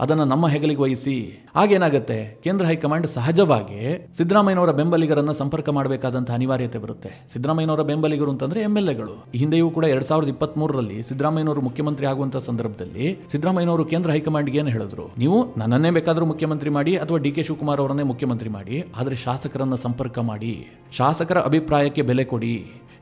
ಅದನ್ನು ನಮ್ಮ ಹೆಗಲಿಗೆ ವಹಿಸಿ. ಆಗೇನಾಗುತ್ತೆ? ಕೇಂದ್ರ ಹೈಕಮಾಂಡ್ ಸಹಜವಾಗಿ ಸಿದ್ದರಾಮಯ್ಯನವರ ಬೆಂಬಲಿಗರನ್ನ ಸಂಪರ್ಕ ಮಾಡಬೇಕಾದಂತಹ ಅನಿವಾರ್ಯತೆ ಬರುತ್ತೆ. ಸಿದ್ದರಾಮಯ್ಯನವರ ಬೆಂಬಲಿಗರು ಅಂತಂದ್ರೆ ಎಂಎಲ್ಎಗಳು. ಹಿಂದೆಯೂ ಕೂಡ 2023ರಲ್ಲಿ ಸಿದ್ದರಾಮಯ್ಯನವರು ಮುಖ್ಯಮಂತ್ರಿ ಆಗುವಂತಹ ಸಂದರ್ಭದಲ್ಲಿ ಸಿದ್ದರಾಮಯ್ಯನವರು ಕೇಂದ್ರ ಹೈಕಮಾಂಡ್ಗೆ ಏನು ಹೇಳಿದ್ರು? ನೀವು ನನ್ನನ್ನೇ ಬೇಕಾದರೂ ಮುಖ್ಯಮಂತ್ರಿ ಮಾಡಿ ಅಥವಾ ಡಿ ಕೆ ಶಿವಕುಮಾರ್ ಅವರನ್ನೇ ಮುಖ್ಯಮಂತ್ರಿ ಮಾಡಿ, ಆದರೆ ಶಾಸಕರನ್ನ ಸಂಪರ್ಕ ಮಾಡಿ, ಶಾಸಕರ ಅಭಿಪ್ರಾಯಕ್ಕೆ ಬೆಲೆ ಕೊಡಿ,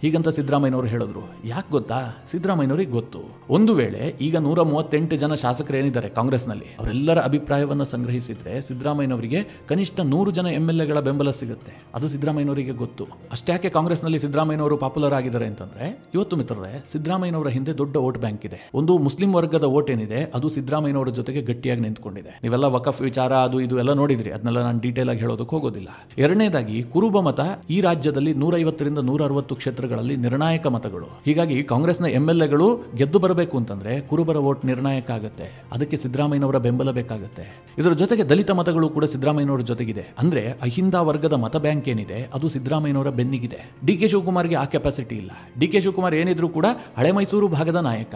ಹೀಗಂತ ಸಿದ್ದರಾಮಯ್ಯನವರು ಹೇಳಿದ್ರು. ಯಾಕೆ ಗೊತ್ತಾ? ಸಿದ್ದರಾಮಯ್ಯನವರಿಗೆ ಗೊತ್ತು, ಒಂದು ವೇಳೆ ಈಗ 138 ಜನ ಶಾಸಕರು ಏನಿದ್ದಾರೆ ಕಾಂಗ್ರೆಸ್ನಲ್ಲಿ, ಅವರೆಲ್ಲರ ಅಭಿಪ್ರಾಯವನ್ನು ಸಂಗ್ರಹಿಸಿದ್ರೆ ಸಿದ್ದರಾಮಯ್ಯನವರಿಗೆ ಕನಿಷ್ಠ 100 ಜನ ಎಂಎಲ್ಎಗಳ ಬೆಂಬಲ ಸಿಗುತ್ತೆ. ಅದು ಸಿದ್ದರಾಮಯ್ಯನವರಿಗೆ ಗೊತ್ತು. ಅಷ್ಟ್ಯಾಕೆ ಕಾಂಗ್ರೆಸ್ನಲ್ಲಿ ಸಿದ್ದರಾಮಯ್ಯನವರು ಪಾಪ್ಯುಲರ್ ಆಗಿದ್ದಾರೆ ಅಂತಂದ್ರೆ, ಇವತ್ತು ಮಿತ್ರರೇ, ಸಿದ್ದರಾಮಯ್ಯನವರ ಹಿಂದೆ ದೊಡ್ಡ ವೋಟ್ ಬ್ಯಾಂಕ್ ಇದೆ. ಒಂದು ಮುಸ್ಲಿಂ ವರ್ಗದ ವೋಟ್ ಏನಿದೆ ಅದು ಸಿದ್ದರಾಮಯ್ಯನವರ ಜೊತೆಗೆ ಗಟ್ಟಿಯಾಗಿ ನಿಂತ್ಕೊಂಡಿದೆ. ನೀವೆಲ್ಲ ವಕಫ್ ವಿಚಾರ ಅದು ಇದು ಎಲ್ಲ ನೋಡಿದ್ರಿ. ಅದನ್ನೆಲ್ಲ ನಾನು ಡೀಟೇಲ್ ಆಗಿ ಹೇಳೋದಕ್ಕೆ ಹೋಗೋದಿಲ್ಲ. ಎರಡನೇದಾಗಿ, ಕುರುಬ ಮತ ಈ ರಾಜ್ಯದಲ್ಲಿ 150ರಿಂದ 160 ಕ್ಷೇತ್ರಗಳಲ್ಲಿ ನಿರ್ಣಾಯಕ ಮತಗಳು. ಹೀಗಾಗಿ ಕಾಂಗ್ರೆಸ್ನ ಎಂಎಲ್ಎಗಳು ಗೆದ್ದು ಬರಬೇಕು ಅಂತಂದ್ರೆ ಕುರುಬರ ವೋಟ್ ನಿರ್ಣಾಯಕ ಆಗುತ್ತೆ. ಅದಕ್ಕೆ ಸಿದ್ದರಾಮಯ್ಯನವರ ಬೆಂಬಲ ಬೇಕಾಗುತ್ತೆ. ಇದರ ಜೊತೆಗೆ ದಲಿತ ಮತಗಳು ಕೂಡ ಸಿದ್ದರಾಮಯ್ಯನವರ ಜೊತೆಗಿದೆ. ಅಂದ್ರೆ ಅಹಿಂದ ವರ್ಗದ ಮತ ಬ್ಯಾಂಕ್ ಏನಿದೆ ಅದು ಸಿದ್ದರಾಮಯ್ಯನವರ ಬೆನ್ನಿಗಿದೆ. ಡಿ ಕೆ ಶಿವಕುಮಾರ್ಗೆ ಆ ಕೆಪಾಸಿಟಿ ಇಲ್ಲ. ಡಿ ಕೆ ಶಿವಕುಮಾರ್ ಏನಿದ್ರು ಕೂಡ ಹಳೆ ಮೈಸೂರು ಭಾಗದ ನಾಯಕ.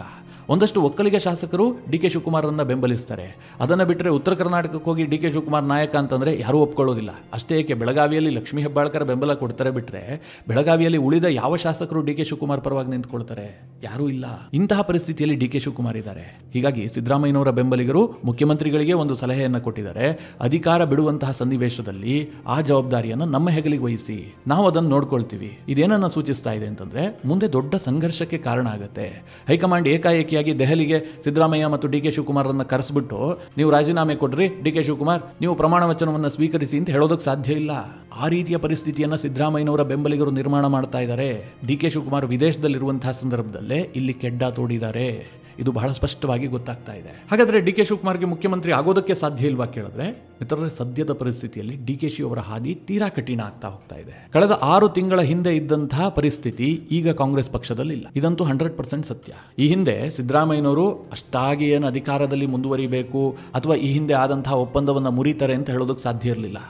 ಒಂದಷ್ಟು ಒಕ್ಕಲಿಗ ಶಾಸಕರು ಡಿ ಕೆ ಶಿವಕುಮಾರನ್ನ ಬೆಂಬಲಿಸ್ತಾರೆ. ಅದನ್ನು ಬಿಟ್ಟರೆ ಉತ್ತರ ಕರ್ನಾಟಕಕ್ಕೆ ಹೋಗಿ ಡಿ ಕೆ ಶಿವಕುಮಾರ್ ನಾಯಕ ಅಂತಂದರೆ ಯಾರೂ ಒಪ್ಕೊಳ್ಳೋದಿಲ್ಲ. ಅಷ್ಟೇ ಏಕೆ ಬೆಳಗಾವಿಯಲ್ಲಿ ಲಕ್ಷ್ಮೀ ಹೆಬ್ಬಾಳ್ಕರ್ ಬೆಂಬಲ ಕೊಡ್ತಾರೆ ಬಿಟ್ಟರೆ ಬೆಳಗಾವಿಯಲ್ಲಿ ಉಳಿದ ಯಾವ ಶಾಸಕರು ಡಿ ಕೆ ಶಿವಕುಮಾರ್ ಪರವಾಗಿ ನಿಂತ್ಕೊಳ್ತಾರೆ? ಯಾರೂ ಇಲ್ಲ. ಇಂತಹ ಪರಿಸ್ಥಿತಿಯಲ್ಲಿ ಡಿ ಕೆ ಶಿವಕುಮಾರ್ ಇದ್ದಾರೆ. ಹೀಗಾಗಿ ಸಿದ್ದರಾಮಯ್ಯನವರ ಬೆಂಬಲಿಗರು ಮುಖ್ಯಮಂತ್ರಿಗಳಿಗೆ ಒಂದು ಸಲಹೆಯನ್ನು ಕೊಟ್ಟಿದ್ದಾರೆ. ಅಧಿಕಾರ ಬಿಡುವಂತಹ ಸನ್ನಿವೇಶದಲ್ಲಿ ಆ ಜವಾಬ್ದಾರಿಯನ್ನು ನಮ್ಮ ಹೆಗಲಿಗೆ ವಹಿಸಿ, ನಾವು ಅದನ್ನು ನೋಡ್ಕೊಳ್ತೀವಿ. ಇದೇನನ್ನ ಸೂಚಿಸ್ತಾ ಇದೆ ಅಂತಂದ್ರೆ ಮುಂದೆ ದೊಡ್ಡ ಸಂಘರ್ಷಕ್ಕೆ ಕಾರಣ ಆಗುತ್ತೆ. ಹೈಕಮಾಂಡ್ ಏಕಾಏಕಿಯಾಗಿ ದೆಹಲಿಗೆ ಸಿದ್ದರಾಮಯ್ಯ ಮತ್ತು ಡಿ ಕೆ ಶಿವಕುಮಾರನ್ನ ಕರೆಸ್ಬಿಟ್ಟು ನೀವು ರಾಜೀನಾಮೆ ಕೊಡ್ರಿ ಡಿ ಕೆ ಶಿವಕುಮಾರ್, ನೀವು ಪ್ರಮಾಣ ವಚನವನ್ನು ಸ್ವೀಕರಿಸಿ ಅಂತ ಹೇಳೋದಕ್ಕೆ ಸಾಧ್ಯ ಇಲ್ಲ. ಆ ರೀತಿಯ ಪರಿಸ್ಥಿತಿಯನ್ನು ಸಿದ್ದರಾಮಯ್ಯನವರ ಬೆಂಬಲಿಗರು ನಿರ್ಮಾಣ ಮಾಡ್ತಾ ಇದ್ದಾರೆ. ಡಿ ಕೆ ಶಿವಕುಮಾರ್ ವಿದೇಶದಲ್ಲಿರುವಂತಹ ಸಂದರ್ಭದಲ್ಲೇ ಇಲ್ಲಿ ಕೆಡ್ಡ ತೋಡಿದ್ದಾರೆ. ಇದು ಬಹಳ ಸ್ಪಷ್ಟವಾಗಿ ಗೊತ್ತಾಗ್ತಾ ಇದೆ. ಹಾಗಾದ್ರೆ ಡಿ ಕೆ ಶಿವಕುಮಾರ್ಗೆ ಮುಖ್ಯಮಂತ್ರಿ ಆಗೋದಕ್ಕೆ ಸಾಧ್ಯ ಇಲ್ವಾ ಕೇಳಿದ್ರೆ, ಮಿತ್ರರೇ, ಸದ್ಯದ ಪರಿಸ್ಥಿತಿಯಲ್ಲಿ ಡಿ ಕೆ ಶಿ ಅವರ ಹಾದಿ ತೀರಾ ಕಠಿಣ ಆಗ್ತಾ ಹೋಗ್ತಾ ಇದೆ. ಕಳೆದ 6 ತಿಂಗಳ ಹಿಂದೆ ಇದ್ದಂತಹ ಪರಿಸ್ಥಿತಿ ಈಗ ಕಾಂಗ್ರೆಸ್ ಪಕ್ಷದಲ್ಲಿ ಇಲ್ಲ. ಇದಂತೂ 100% ಸತ್ಯ. ಈ ಹಿಂದೆ ಸಿದ್ದರಾಮಯ್ಯನವರು ಅಷ್ಟಾಗಿ ಏನು ಅಧಿಕಾರದಲ್ಲಿ ಮುಂದುವರಿಬೇಕು ಅಥವಾ ಈ ಹಿಂದೆ ಆದಂತಹ ಒಪ್ಪಂದವನ್ನು ಮುರಿತಾರೆ ಅಂತ ಹೇಳೋದಕ್ಕೆ ಸಾಧ್ಯ ಇರಲಿಲ್ಲ.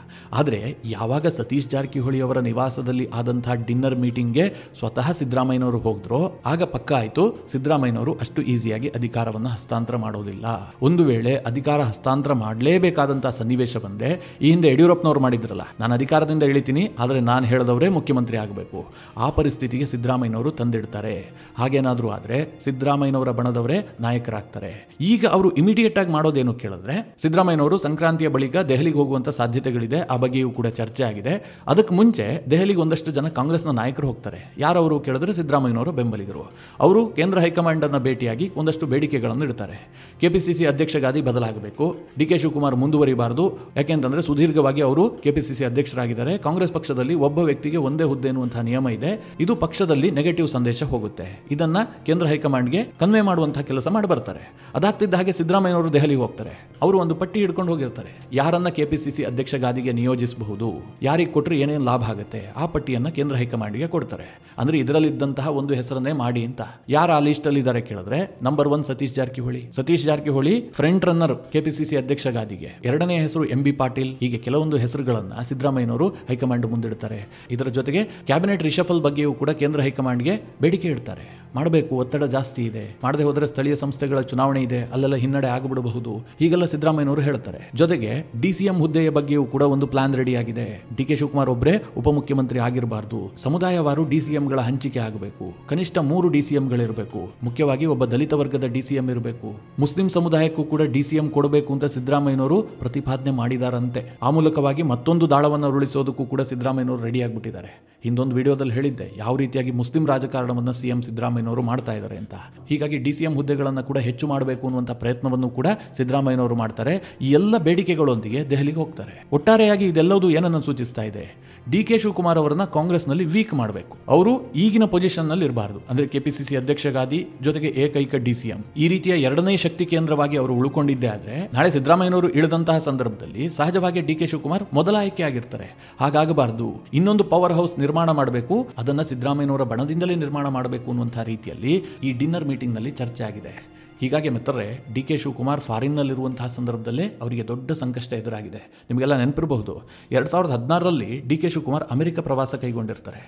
ಆದರೆ ಯಾವಾಗ ಸತೀಶ್ ಜಾರಕಿಹೊಳಿ ಅವರ ನಿವಾಸದಲ್ಲಿ ಆದಂತಹ ಡಿನ್ನರ್ ಮೀಟಿಂಗ್ಗೆ ಸ್ವತಃ ಸಿದ್ದರಾಮಯ್ಯನವರು ಹೋಗಿದ್ರು, ಆಗ ಪಕ್ಕ ಆಯಿತು ಸಿದ್ದರಾಮಯ್ಯನವರು ಅಷ್ಟು ಈಸಿ ಅಧಿಕಾರವನ್ನು ಹಸ್ತಾಂತರ ಮಾಡೋದಿಲ್ಲ. ಒಂದು ವೇಳೆ ಅಧಿಕಾರ ಹಸ್ತಾಂತರ ಮಾಡಲೇಬೇಕಾದಂತಹ ಸನ್ನಿವೇಶ ಬಂದ್ರೆ, ಈ ಹಿಂದೆ ಯಡಿಯೂರಪ್ಪನವರು ಮಾಡಿದ್ರಲ್ಲ, ನಾನು ಅಧಿಕಾರದಿಂದ ಇಳಿತೀನಿ ಆದರೆ ನಾನು ಹೇಳಿದವರೇ ಮುಖ್ಯಮಂತ್ರಿ ಆಗಬೇಕು, ಆ ಪರಿಸ್ಥಿತಿಗೆ ಸಿದ್ದರಾಮಯ್ಯನವರು ತಂದಿಡ್ತಾರೆ. ಹಾಗೇನಾದರೂ ಆದರೆ ಸಿದ್ದರಾಮಯ್ಯನವರ ಬಣದವರೇ ನಾಯಕರಾಗ್ತಾರೆ. ಈಗ ಅವರು ಇಮಿಡಿಯೇಟ್ ಆಗಿ ಮಾಡೋದೇನು ಕೇಳಿದ್ರೆ, ಸಿದ್ದರಾಮಯ್ಯನವರು ಸಂಕ್ರಾಂತಿಯ ಬಳಿಕ ದೆಹಲಿಗೆ ಹೋಗುವಂತ ಸಾಧ್ಯತೆಗಳಿದೆ. ಆ ಬಗ್ಗೆಯೂ ಕೂಡ ಚರ್ಚೆ ಆಗಿದೆ. ಅದಕ್ಕೆ ಮುಂಚೆ ದೆಹಲಿಗೆ ಒಂದಷ್ಟು ಜನ ಕಾಂಗ್ರೆಸ್ನ ನಾಯಕರು ಹೋಗ್ತಾರೆ. ಯಾರವರು ಕೇಳಿದ್ರೆ ಸಿದ್ದರಾಮಯ್ಯನವರ ಬೆಂಬಲಿಗರು. ಅವರು ಕೇಂದ್ರ ಹೈಕಮಾಂಡ್ ಅನ್ನು ಭೇಟಿಯಾಗಿ ಒಂದಷ್ಟು ಬೇಡಿಕೆಗಳನ್ನು ಇಡ್ತಾರೆ. ಕೆಪಿಸಿಸಿ ಅಧ್ಯಕ್ಷ ಗಾದಿ ಬದಲಾಗಬೇಕು, ಡಿ ಕೆ ಶಿವಕುಮಾರ್ ಮುಂದುವರಿಬಾರದು. ಯಾಕೆಂತಂದ್ರೆ ಸುದೀರ್ಘವಾಗಿ ಅವರು ಕೆಪಿಸಿಸಿ ಅಧ್ಯಕ್ಷರಾಗಿದ್ದಾರೆ. ಕಾಂಗ್ರೆಸ್ ಪಕ್ಷದಲ್ಲಿ ಒಬ್ಬ ವ್ಯಕ್ತಿಗೆ ಒಂದೇ ಹುದ್ದೆ ಎನ್ನುವಂತಹ ನಿಯಮ ಇದೆ. ಇದು ಪಕ್ಷದಲ್ಲಿ ನೆಗೆಟಿವ್ ಸಂದೇಶ ಹೋಗುತ್ತೆ. ಇದನ್ನ ಕೇಂದ್ರ ಹೈಕಮಾಂಡ್ಗೆ ಕನ್ವೆ ಮಾಡುವಂತಹ ಕೆಲಸ ಮಾಡಿ ಬರ್ತಾರೆ. ಅದಾಗ್ತಿದ್ದ ಹಾಗೆ ಸಿದ್ದರಾಮಯ್ಯನವರು ದೆಹಲಿಗೆ ಹೋಗ್ತಾರೆ. ಅವರು ಒಂದು ಪಟ್ಟಿ ಹಿಡ್ಕೊಂಡು ಹೋಗಿರ್ತಾರೆ. ಯಾರನ್ನ ಕೆಪಿಸಿಸಿ ಅಧ್ಯಕ್ಷ ಗಾದಿಗೆ ನಿಯೋಜಿಸಬಹುದು, ಯಾರಿಗೆ ಕೊಟ್ಟರೆ ಏನೇನು ಲಾಭ ಆಗುತ್ತೆ, ಆ ಪಟ್ಟಿಯನ್ನ ಕೇಂದ್ರ ಹೈಕಮಾಂಡ್ಗೆ ಕೊಡ್ತಾರೆ. ಅಂದ್ರೆ ಇದರಲ್ಲಿದ್ದಂತಹ ಒಂದು ಹೆಸರನ್ನೇ ಮಾಡಿ ಅಂತ. ಯಾರು ಆ ಲಿಸ್ಟ್ ಅಲ್ಲಿ ಇದ್ದಾರೆ ಕೇಳಿದ್ರೆ, number 1 Satish Jarkiholi front runner KPCC ಅಧ್ಯಕ್ಷ ಗಾದಿಗೆ. ಎರಡನೇ ಹೆಸರು ಎಂ ಬಿ ಪಾಟೀಲ್. ಹೀಗೆ ಕೆಲವೊಂದು ಹೆಸರುಗಳನ್ನ ಸಿದ್ದರಾಮಯ್ಯನವರು ಹೈಕಮಾಂಡ್ ಮುಂದಿಡ್ತಾರೆ. ಇದರ ಜೊತೆಗೆ ಕ್ಯಾಬಿನೆಟ್ ರಿಷಫಲ್ ಬಗ್ಗೆಯೂ ಕೂಡ ಕೇಂದ್ರ ಹೈಕಮಾಂಡ್ಗೆ ಬೇಡಿಕೆ ಇಡ್ತಾರೆ. ಮಾಡಬೇಕು, ಒತ್ತಡ ಜಾಸ್ತಿ ಇದೆ, ಮಾಡದೆ ಹೋದರೆ ಸ್ಥಳೀಯ ಸಂಸ್ಥೆಗಳ ಚುನಾವಣೆ ಇದೆ, ಅಲ್ಲೆಲ್ಲ ಹಿನ್ನಡೆ ಆಗಿಬಿಡಬಹುದು, ಹೀಗೆಲ್ಲ ಸಿದ್ದರಾಮಯ್ಯನವರು ಹೇಳ್ತಾರೆ. ಜೊತೆಗೆ ಡಿಸಿಎಂ ಹುದ್ದೆಯ ಬಗ್ಗೆಯೂ ಕೂಡ ಒಂದು ಪ್ಲಾನ್ ರೆಡಿ ಆಗಿದೆ. ಡಿ ಕೆ ಶಿವಕುಮಾರ್ ಒಬ್ಬರೇ ಉಪಮುಖ್ಯಮಂತ್ರಿ ಆಗಿರಬಾರ್ದು, ಸಮುದಾಯವಾರು ಡಿಸಿಎಂಗಳ ಹಂಚಿಕೆ ಆಗಬೇಕು, ಕನಿಷ್ಠ 3 ಡಿಸಿಎಂಗಳಿರಬೇಕು, ಮುಖ್ಯವಾಗಿ ಒಬ್ಬ ದಲಿತ ವರ್ಗದ ಡಿಸಿಎಂ ಇರಬೇಕು, ಮುಸ್ಲಿಂ ಸಮುದಾಯಕ್ಕೂ ಕೂಡ ಡಿಸಿಎಂ ಕೊಡಬೇಕು ಅಂತ ಸಿದ್ದರಾಮಯ್ಯನವರು ಪ್ರತಿಪಾದನೆ ಮಾಡಿದಾರಂತೆ. ಆ ಮೂಲಕವಾಗಿ ಮತ್ತೊಂದು ದಾಳವನ್ನು ಉರುಳಿಸೋದಕ್ಕೂ ಕೂಡ ಸಿದ್ದರಾಮಯ್ಯನವರು ರೆಡಿ ಆಗಿಬಿಟ್ಟಿದ್ದಾರೆ. ಹಿಂದೊಂದು ವಿಡಿಯೋದಲ್ಲಿ ಹೇಳಿದ್ದೆ ಯಾವ ರೀತಿಯಾಗಿ ಮುಸ್ಲಿಂ ರಾಜಕಾರಣವನ್ನು ಸಿಎಂ ಸಿದ್ದರಾಮಯ್ಯನವರು ಮಾಡ್ತಾ ಇದ್ದಾರೆ ಅಂತ. ಹೀಗಾಗಿ ಡಿಸಿಎಂ ಹುದ್ದೆಗಳನ್ನು ಕೂಡ ಹೆಚ್ಚು ಮಾಡಬೇಕು ಅನ್ನುವಂಥ ಪ್ರಯತ್ನವನ್ನು ಕೂಡ ಸಿದ್ದರಾಮಯ್ಯನವರು ಮಾಡ್ತಾರೆ. ಈ ಎಲ್ಲ ಬೇಡಿಕೆಗಳೊಂದಿಗೆ ದೆಹಲಿಗೆ ಹೋಗ್ತಾರೆ. ಒಟ್ಟಾರೆಯಾಗಿ ಇದೆಲ್ಲವೂ ಏನನ್ನು ಸೂಚಿಸ್ತಾ ಇದೆ? ಡಿ ಕೆ ಶಿವಕುಮಾರ್ ಅವರನ್ನ ಕಾಂಗ್ರೆಸ್ನಲ್ಲಿ ವೀಕ್ ಮಾಡಬೇಕು. ಅವರು ಈಗಿನ ಪೊಸಿಷನ್ ನಲ್ಲಿ ಇರಬಾರದು. ಅಂದ್ರೆ ಕೆಪಿಸಿಸಿ ಅಧ್ಯಕ್ಷ ಗಾದಿ ಜೊತೆಗೆ ಏಕೈಕ ಡಿಸಿಎಂ, ಈ ರೀತಿಯ ಎರಡನೇ ಶಕ್ತಿ ಕೇಂದ್ರವಾಗಿ ಅವರು ಉಳ್ಕೊಂಡಿದ್ದೇ ಆದ್ರೆ ನಾಳೆ ಸಿದ್ದರಾಮಯ್ಯನವರು ಇಳಿದಂತಹ ಸಂದರ್ಭದಲ್ಲಿ ಸಹಜವಾಗಿ ಡಿ ಕೆ ಶಿವಕುಮಾರ್ ಮೊದಲ ಆಯ್ಕೆ ಆಗಿರ್ತಾರೆ. ಹಾಗಾಗಬಾರದು. ಇನ್ನೊಂದು ಪವರ್ ಹೌಸ್ ನಿರ್ಮಾಣ ಮಾಡಬೇಕು, ಅದನ್ನ ಸಿದ್ದರಾಮಯ್ಯನವರ ಬಣದಿಂದಲೇ ನಿರ್ಮಾಣ ಮಾಡಬೇಕು ಅನ್ನುವಂತಹ ರೀತಿಯಲ್ಲಿ ಈ ಡಿನ್ನರ್ ಮೀಟಿಂಗ್ ನಲ್ಲಿ ಚರ್ಚೆ ಆಗಿದೆ. ಹೀಗಾಗಿ ಮಿತ್ರರೇ, ಡಿ ಕೆ ಶಿವಕುಮಾರ್ ಫಾರಿನ್ನಲ್ಲಿರುವಂತಹ ಸಂದರ್ಭದಲ್ಲೇ ಅವರಿಗೆ ದೊಡ್ಡ ಸಂಕಷ್ಟ ಎದುರಾಗಿದೆ. ನಿಮಗೆಲ್ಲ ನೆನಪಿರಬಹುದು, 2016ರಲ್ಲಿ ಡಿ ಕೆ ಶಿವಕುಮಾರ್ ಅಮೆರಿಕ ಪ್ರವಾಸ ಕೈಗೊಂಡಿರ್ತಾರೆ.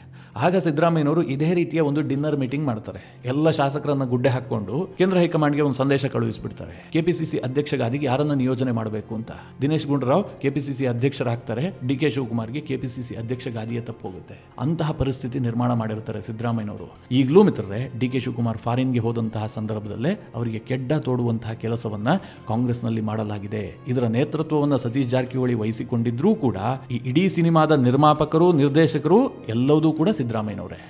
ಆಗ ಸಿದ್ದರಾಮಯ್ಯನವರು ಇದೇ ರೀತಿಯ ಒಂದು ಡಿನ್ನರ್ ಮೀಟಿಂಗ್ ಮಾಡ್ತಾರೆ. ಎಲ್ಲ ಶಾಸಕರನ್ನ ಗುಡ್ಡೆ ಹಾಕೊಂಡು ಕೇಂದ್ರ ಹೈಕಮಾಂಡ್ಗೆ ಒಂದು ಸಂದೇಶ ಕಳುಹಿಸಿಬಿಡ್ತಾರೆ. ಕೆಪಿಸಿಸಿ ಅಧ್ಯಕ್ಷ ಗಾದಿಗೆ ಯಾರನ್ನ ನಿಯೋಜನೆ ಮಾಡಬೇಕು ಅಂತ. ದಿನೇಶ್ ಗುಂಡೂರಾವ್ ಕೆಪಿಸಿಸಿ ಅಧ್ಯಕ್ಷರಾಗ್ತಾರೆ. ಡಿ ಕೆ ಶಿವಕುಮಾರ್ಗೆ ಕೆಪಿಸಿಸಿ ಅಧ್ಯಕ್ಷ ಗಾದಿಯೇ ತಪ್ಪೋಗುತ್ತೆ. ಅಂತಹ ಪರಿಸ್ಥಿತಿ ನಿರ್ಮಾಣ ಮಾಡಿರ್ತಾರೆ ಸಿದ್ದರಾಮಯ್ಯನವರು. ಈಗಲೂ ಮಿತ್ರರೇ, ಡಿ ಕೆ ಶಿವಕುಮಾರ್ ಫಾರಿನ್ಗೆ ಹೋದಂತಹ ಸಂದರ್ಭದಲ್ಲೇ ಅವರಿಗೆ ಕೆಡ್ಡ ತೋಡುವಂತಹ ಕೆಲಸವನ್ನ ಕಾಂಗ್ರೆಸ್ನಲ್ಲಿ ಮಾಡಲಾಗಿದೆ. ಇದರ ನೇತೃತ್ವವನ್ನು ಸತೀಶ್ ಜಾರಕಿಹೊಳಿ ವಹಿಸಿಕೊಂಡಿದ್ರೂ ಕೂಡ ಈ ಇಡೀ ಸಿನಿಮಾದ ನಿರ್ಮಾಪಕರು, ನಿರ್ದೇಶಕರು ಎಲ್ಲವೂ ಕೂಡ ಸಿದ್ದರಾಮಯ್ಯನವರೇ,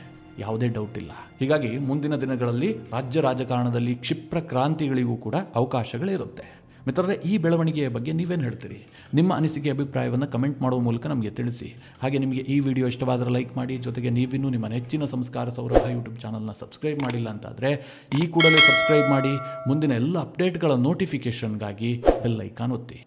ಯಾವುದೇ ಡೌಟ್ ಇಲ್ಲ. ಹೀಗಾಗಿ ಮುಂದಿನ ದಿನಗಳಲ್ಲಿ ರಾಜ್ಯ ರಾಜಕಾರಣದಲ್ಲಿ ಕ್ಷಿಪ್ರ ಕ್ರಾಂತಿಗಳಿಗೂ ಕೂಡ ಅವಕಾಶಗಳಿರುತ್ತೆ. ಮಿತ್ರರೇ, ಈ ಬೆಳವಣಿಗೆಯ ಬಗ್ಗೆ ನೀವೇನು ಹೇಳ್ತೀರಿ? ನಿಮ್ಮ ಅನಿಸಿಕೆ ಅಭಿಪ್ರಾಯವನ್ನು ಕಮೆಂಟ್ ಮಾಡುವ ಮೂಲಕ ನಮಗೆ ತಿಳಿಸಿ. ಹಾಗೆ ನಿಮಗೆ ಈ ವಿಡಿಯೋ ಇಷ್ಟವಾದರೆ ಲೈಕ್ ಮಾಡಿ. ಜೊತೆಗೆ ನೀವಿನ್ನೂ ನಿಮ್ಮ ನೆಚ್ಚಿನ ಸಂಸ್ಕಾರ ಸೌರಭ ಯೂಟ್ಯೂಬ್ ಚಾನಲ್ನ ಸಬ್ಸ್ಕ್ರೈಬ್ ಮಾಡಿಲ್ಲ ಅಂತಾದರೆ ಈ ಕೂಡಲೇ ಸಬ್ಸ್ಕ್ರೈಬ್ ಮಾಡಿ. ಮುಂದಿನ ಎಲ್ಲ ಅಪ್ಡೇಟ್ಗಳ ನೋಟಿಫಿಕೇಷನ್ಗಾಗಿ ಬೆಲ್ ಐಕಾನ್ ಒತ್ತಿ.